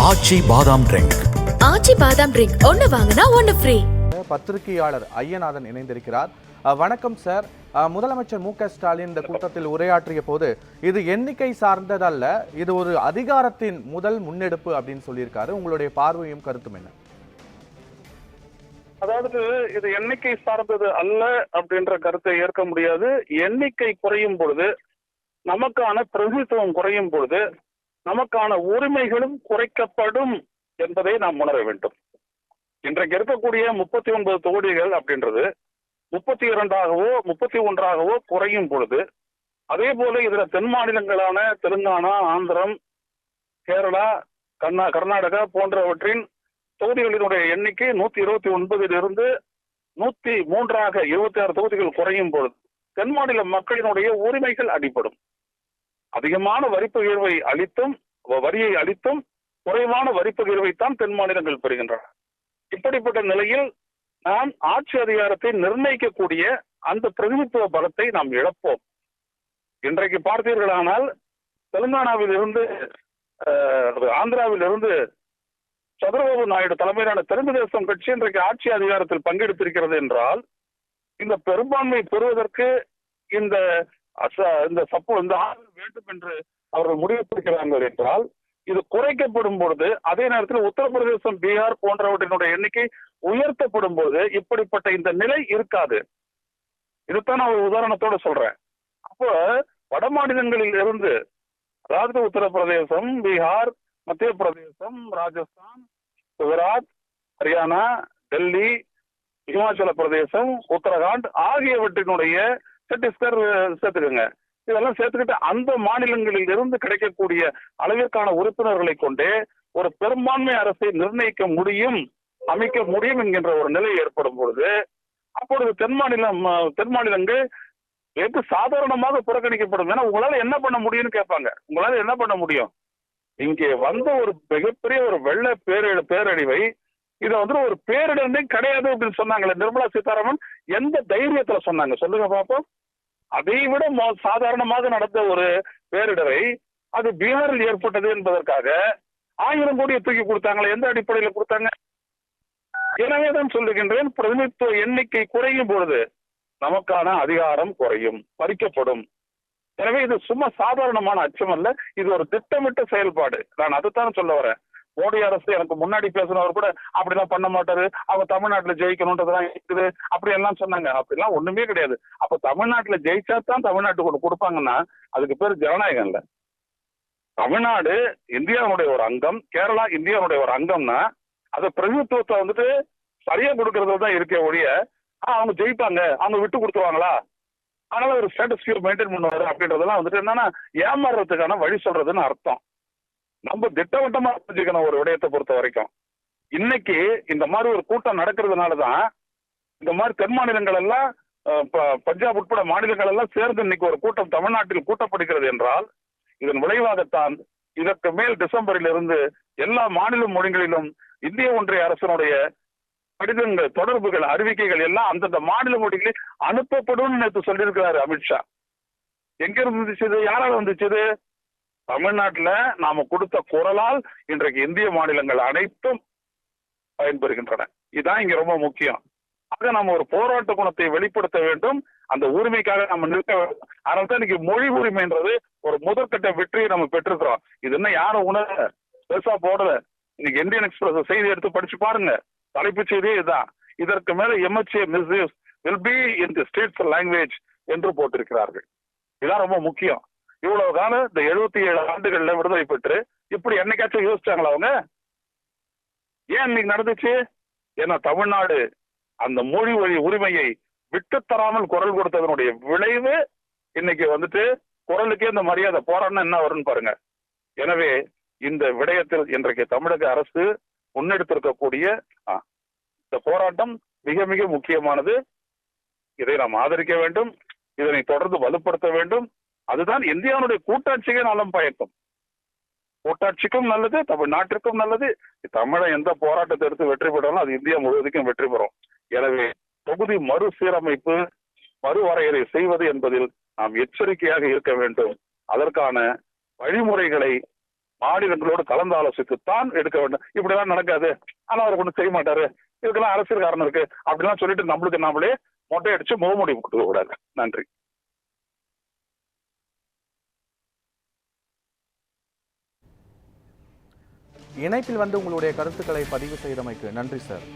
ஆச்சி பாதாம் ட்ரிங்க். ஆச்சி பாதாம் ட்ரிங்க் ஒன்னு வாங்கினா ஒன்னு ஃப்ரீ. பத்திரிகையாளர் ஐயநாதன் இணைந்திருக்கிறார். வணக்கம் சார். முதலமைச்சர் மு க ஸ்டாலின் இந்த கூட்டத்தில் உரையாற்றிய போது இது எண்ணிக்கை சார்ந்ததல்ல, இது ஒரு அதிகாரத்தின் முதல் முன்னெடுப்பு அப்படின்னு சொல்லியிருக்காரு. உங்களுடைய பார்வையும் கருத்தும் என்ன? அதாவது இது எண்ணிக்கை சார்ந்தது அல்ல அப்படின்ற கருத்தை ஏற்க முடியாது. எண்ணிக்கை குறையும் பொழுது, நமக்கான பிரதிநிதித்துவம் குறையும் பொழுது, நமக்கான உரிமைகளும் குறைக்கப்படும் என்பதை நாம் உணர வேண்டும். இன்றைக்கு இருக்கக்கூடிய 39 தொகுதிகள் அப்படின்றது 32ஆகவோ 31ஆகவோ குறையும் பொழுது, அதே போல இதுல தென் மாநிலங்களான தெலுங்கானா, ஆந்திரம், கேரளா, கர்நாடகா போன்றவற்றின் தொகுதிகளினுடைய எண்ணிக்கை 129 103ஆக 26 தொகுதிகள் குறையும் பொழுது தென் மாநில மக்களினுடைய உரிமைகள் அடிபடும். அதிகமான வரிப்பகிர்வை வரியை அளித்தும் குறைவான வரிப்பகிர்வைத்தான் தென் மாநிலங்கள் பெறுகின்றன. இப்படிப்பட்ட நிலையில் நாம் ஆட்சி அதிகாரத்தை நிர்ணயிக்கக்கூடிய அந்த பிரதிநிதித்துவ பலத்தை நாம் இழப்போம். இன்றைக்கு பார்த்தீர்களானால் தெலுங்கானாவில் இருந்து ஆந்திராவில் இருந்து சந்திரபாபு நாயுடு தலைமையிலான தெலுங்கு தேசம் கட்சி இன்றைக்கு ஆட்சி அதிகாரத்தில் பங்கெடுத்திருக்கிறது என்றால், இந்த பெரும்பான்மை பெறுவதற்கு இந்த ஆதரவு வேண்டும் என்று அவர்கள் முடிவெடுக்கிறார்கள் என்றால், இது குறைக்கப்படும் பொழுது, அதே நேரத்தில் உத்தரப்பிரதேசம், பீகார் போன்றவற்றினுடைய எண்ணிக்கை உயர்த்தப்படும் போது இப்படிப்பட்ட இந்த நிலை இருக்காது. இதுதான் நான் ஒரு உதாரணத்தோட சொல்றேன். அப்போ வட மாநிலங்களில் இருந்து, அதாவது உத்தரப்பிரதேசம், பீகார், மத்திய பிரதேசம், ராஜஸ்தான், குஜராத், ஹரியானா, டெல்லி, இமாச்சல பிரதேசம், உத்தரகாண்ட் ஆகியவற்றினுடைய சத்தீஸ்கர் சேர்த்துக்கோங்க, இதெல்லாம் சேர்த்துக்கிட்டு அந்த மாநிலங்களில் இருந்து கிடைக்கக்கூடிய அளவிற்கான உறுப்பினர்களை கொண்டே ஒரு பெரும்பான்மை அரசை நிர்ணயிக்க முடியும், அமைக்க முடியும் என்கின்ற ஒரு நிலை ஏற்படும் பொழுது, அப்பொழுது தென் மாநிலங்கள் வெகு சாதாரணமாக புறக்கணிக்கப்படும். ஏன்னா உங்களால என்ன பண்ண முடியும்னு கேட்பாங்க. உங்களால என்ன பண்ண முடியும்? இங்கே வந்த ஒரு மிகப்பெரிய ஒரு வெள்ள பேரழிவை இதை ஒரு பேரிடமே கிடையாது அப்படின்னு சொன்னாங்களே நிர்மலா சீதாராமன், எந்த தைரியத்துல சொன்னாங்க சொல்லுங்க பாப்போம்? அதை விட சாதாரணமாக நடந்த ஒரு பேரிடரை அது பீகாரில் ஏற்பட்டது என்பதற்காக 1000 கோடியை தூக்கி கொடுத்தாங்களே, எந்த அடிப்படையில் கொடுத்தாங்க? எனவேதான் சொல்லுகின்றேன், பிரதிநிதித்துவ எண்ணிக்கை குறையும் பொழுது நமக்கான அதிகாரம் குறையும், பறிக்கப்படும். எனவே இது சும்மா சாதாரணமான அச்சம் அல்ல, இது ஒரு திட்டமிட்ட செயல்பாடு. நான் அதைத்தான் சொல்ல வரேன். மோடி அரசு எனக்கு முன்னாடி பேசினவர் கூட அப்படிலாம் பண்ண மாட்டாரு, அவங்க தமிழ்நாட்டுல ஜெயிக்கணும்ன்றதுதான் இருக்குது அப்படி எல்லாம் சொன்னாங்க. அப்படிலாம் ஒண்ணுமே கிடையாது. அப்ப தமிழ்நாட்டுல ஜெயிச்சா தான் தமிழ்நாட்டுக்கு ஒண்ணு கொடுப்பாங்கன்னா அதுக்கு பேர் ஜனநாயகம் இல்ல. தமிழ்நாடு இந்தியாவுடைய ஒரு அங்கம், கேரளா இந்தியாவுடைய ஒரு அங்கம்னா அது பிரதிநிதித்துவத்தை சரியா கொடுக்கறதுல தான் இருக்கே ஒழிய அவங்க ஜெயிப்பாங்க, அவங்க விட்டு கொடுத்துருவாங்களா, அதனால ஒரு ஸ்டேட்டஸ் மெயின்டைன் பண்ணுவாரு அப்படின்றதெல்லாம் என்னன்னா ஏமாறுறதுக்கான வழி சொல்றதுன்னு அர்த்தம். நம்ம திட்டவட்டமா புரிஞ்சுக்கணும் ஒரு விடயத்தை பொறுத்த வரைக்கும். இன்னைக்கு இந்த மாதிரி ஒரு கூட்டம் நடக்கிறதுனாலதான் இந்த மாதிரி தென் மாநிலங்கள் எல்லாம் பஞ்சாப் உட்பட மாநிலங்கள் எல்லாம் சேர்ந்து இன்னைக்கு ஒரு கூட்டம் தமிழ்நாட்டில் கூட்டப்படுகிறது என்றால், இதன் விளைவாகத்தான் இதற்கு மேல் டிசம்பரில் இருந்து எல்லா மாநில மொழிகளிலும் இந்திய ஒன்றிய அரசினுடைய கடிதங்கள், தொடர்புகள், அறிவிக்கைகள் எல்லாம் அந்தந்த மாநில மொழிகளில் அனுப்பப்படும் நேற்று சொல்லியிருக்கிறாரு அமித்ஷா. எங்க இருந்துச்சு? யாரால வந்துச்சு? தமிழ்நாட்டுல நாம கொடுத்த குரலால் இன்றைக்கு இந்திய மாநிலங்கள் அனைத்தும் பயன்பெறுகின்றன. இதுதான் இங்க ரொம்ப முக்கியம். ஆக நம்ம ஒரு போராட்ட குணத்தை வெளிப்படுத்த வேண்டும், அந்த உரிமைக்காக நம்ம நிற்க வேண்டும். அதனால தான் இன்னைக்கு மொழி உரிமைன்றது ஒரு முதற்கட்ட வெற்றியை நம்ம பெற்றிருக்கிறோம். இது என்ன யாரும் உணர பெருசா போடல. இன்னைக்கு இந்தியன் எக்ஸ்பிரஸ் செய்தி எடுத்து படிச்சு பாருங்க, தலைப்புச் செய்தியே இதுதான். இதற்கு மேல MHA misuse will be in the states language என்று போட்டிருக்கிறார்கள். இதுதான் ரொம்ப முக்கியம். இவ்வளவு காலம் இந்த 77 ஆண்டுகள்ல விடுதலை பெற்று இப்படி என்னைக்காச்சும் யோசிச்சாங்களா அவங்க? ஏன் இன்னைக்கு நடந்துச்சு? ஏன்னா தமிழ்நாடு அந்த மொழி வழி உரிமையை விட்டு தராமல் குரல் கொடுத்ததனுடைய விளைவு இன்னைக்கு குரலுக்கே இந்த மரியாதை போராட்டம் என்ன வரும்னு பாருங்க. எனவே இந்த விடயத்தில் இன்றைக்கு தமிழக அரசு முன்னெடுத்திருக்கக்கூடிய இந்த போராட்டம் மிக மிக முக்கியமானது. இதை நாம் ஆதரிக்க வேண்டும், இதனை தொடர்ந்து வலுப்படுத்த வேண்டும். அதுதான் இந்தியாவுடைய கூட்டாட்சிக்கு நலம் பயக்கும். கூட்டாட்சிக்கும் நல்லது, தமிழ்நாட்டிற்கும் நல்லது. தமிழன் எந்த போராட்டத்தை எடுத்து வெற்றி பெற்றாலும் அது இந்தியா முழுவதுக்கும் வெற்றி பெறும். எனவே தொகுதி மறுசீரமைப்பு, மறுவரையறை செய்வது என்பதில் நாம் எச்சரிக்கையாக இருக்க வேண்டும். அதற்கான வழிமுறைகளை மாநிலங்களோடு கலந்து ஆலோசித்துத்தான் எடுக்க வேண்டும். இப்படிலாம் நடக்காது, ஆனா அவர் ஒன்றும் செய்ய மாட்டாரு, இதுக்கெல்லாம் அரசியல் காரணம் இருக்கு அப்படிலாம் சொல்லிட்டு நம்மளுக்கு நாமளே மொட்டை அடிச்சு முகமூடி கொடுக்க கூடாது. நன்றி. இணைப்பில் வந்து உங்களுடைய கருத்துக்களை பதிவு செய்தமைக்கு நன்றி சார்.